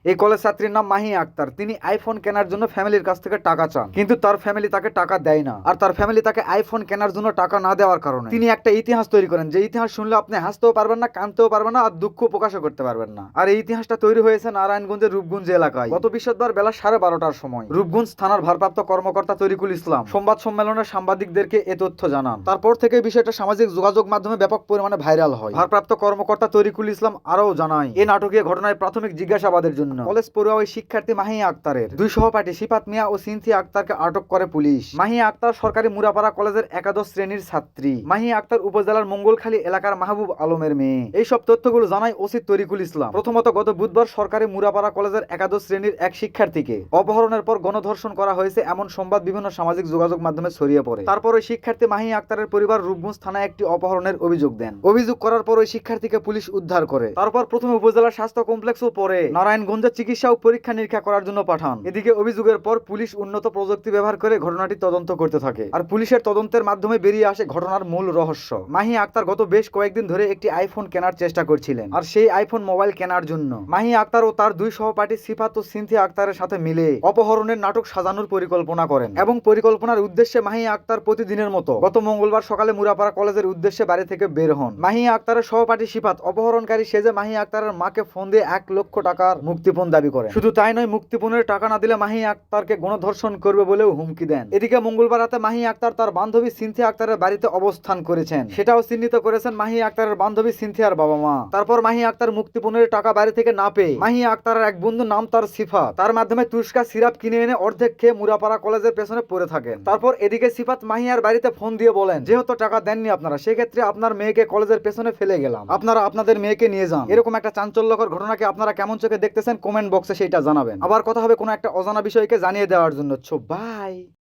এই কলেজ ছাত্রীর নাম মাহি আক্তার। তিনি আইফোন কেনার জন্য ফ্যামিলির কাছ থেকে টাকা চান, কিন্তু তার ফ্যামিলি তাকে টাকা দেয় না। আর তার ফ্যামিলি তাকে আইফোন কেনার জন্য টাকা না দেওয়ার কারণে তিনি একটা ইতিহাস তৈরি করেন, যে ইতিহাস শুনলে আপনি হাসতেও পারবেন না, কাঁদতেও পারবেন না, আর দুঃখ প্রকাশও করতে পারবেন না। আর এই ইতিহাসটা তৈরি হয়েছে নারায়ণগঞ্জের রূপগঞ্জ এলাকায় গত বৃহস্পতিবার বেলা 12:30টার সময়। রূপগঞ্জ থানার ভারপ্রাপ্ত কর্মকর্তা তরিকুল ইসলাম সংবাদ সম্মেলনে সাংবাদিকদেরকে এ তথ্য জানান। তারপর থেকে বিষয়টা সামাজিক যোগাযোগ মাধ্যমে ব্যাপক পরিমাণে ভাইরাল হয়। ভারপ্রাপ্ত কর্মকর্তা তরিকুল ইসলাম আরও জানায়, এই নাটকীয় ঘটনায় প্রাথমিক জিজ্ঞাসাবাদের জন্য কলেজ পড়ুয়া ওই শিক্ষার্থী মাহি আক্তারের দুই সহপাঠী সিফাত মিয়া ও সিনথিয়া আক্তারকে আটক করে পুলিশ। মাহি আক্তার সরকারি মুরাপাড়া কলেজের একাদশ শ্রেণীর ছাত্রী। মাহি আক্তার উপজেলার মঙ্গলখালী এলাকার মাহবুব আলমের মেয়ে। এইসব তথ্যগুলো জানায় ওসি তরিকুল ইসলাম। প্রথমত গত বুধবার সরকারি মুরাপাড়া কলেজের একাদশ শ্রেণীর এক শিক্ষার্থীকে অপহরণের পর গণধর্ষণ করা হয়েছে এমন সংবাদ বিভিন্ন সামাজিক যোগাযোগ মাধ্যমে ছড়িয়ে পড়ে। তারপর ওই শিক্ষার্থী মাহি আক্তারের পরিবার রূপগঞ্জ থানায় একটি অপহরণের অভিযোগ দেন। অভিযোগ করার পর ওই শিক্ষার্থীকে পুলিশ উদ্ধার করে। তারপর প্রথমে উপজেলা স্বাস্থ্য কমপ্লেক্স ও পরে নারায়ণগঞ্জের চিকিৎসা ও পরীক্ষা নিরীক্ষা করার জন্য পাঠান। এদিকে অভিযোগের পর পুলিশ উন্নত প্রযুক্তি ব্যবহার করে ঘটনাটি তদন্ত করতে থাকে। আর পুলিশের তদন্তের মাধ্যমে বেরিয়ে আসে ঘটনার মূল রহস্য। মাহি আক্তার গত বেশ কয়েকদিন ধরে একটি আইফোন কেনার চেষ্টা করছিলেন। আর সেই আইফোন মোবাইল কেনার জন্য মাহি আক্তার ও তার দুই সহপাঠী সিফাত ও সিনথিয়া আক্তারের সাথে মিলে অপহরণের নাটক সাজানোর পরিকল্পনা করেন। এবং পরিকল্পনার উদ্দেশ্যে মাহি আক্তার প্রতিদিনের মতো গত মঙ্গলবার সকালে মুরাপাড়া কলেজের উদ্দেশ্যে বাড়ি থেকে বের হন। মাহি আক্তারের সহপাঠী সিফাত অপহরণকারী সেজে মাহি আক্তারের মাকে ফোন দিয়ে 1 লক্ষ টাকার মুক্তিপণ দাবি করেন। শুধু তাই নয়, মুক্তিপণের টাকা না দিলে মাহি আক্তারকে গণধর্ষণ করবে বলেও হুমকি দেন। এদিকে মঙ্গলবার রাতে মাহি আক্তার তার বান্ধবী সিনথিয়া আক্তারের বাড়িতে অবস্থান করেছেন, সেটাও চিহ্নিত করেছেন মাহি আক্তারের বান্ধবী সিনথিয়ার বাবা মা। তারপর মাহি আক্তার মুক্তিপণের টাকা বাড়ি থেকে না পেয়ে মাহি আক্তারের এক বন্ধু নাম তার সিফাত, তার মাধ্যমে তুস্কা সিরাপ কিনে এনে অর্ধেক খেয়ে মুরাপাড়া কলেজের পেছনে পড়ে থাকেন। তারপর এদিকে সিফাত মাহিয়ার বাড়িতে ফোন দিয়ে বলেন, যেহেতু টাকা দেননি আপনারা, সেক্ষেত্রে আপনার মেয়েকে কলেজের পেছনে ফেলে গেলাম, আপনারা আপনাদের মেয়েকে নিয়ে যান। এরকম একটা চাঞ্চল্যকর ঘটনাকে আপনারা কেমন চোখে দেখতেছেন কমেন্ট বক্সে সেটা জানাবেন। আবার কথা হবে কোনো একটা অজানা বিষয়কে জানিয়ে দেওয়ার জন্য। বাই।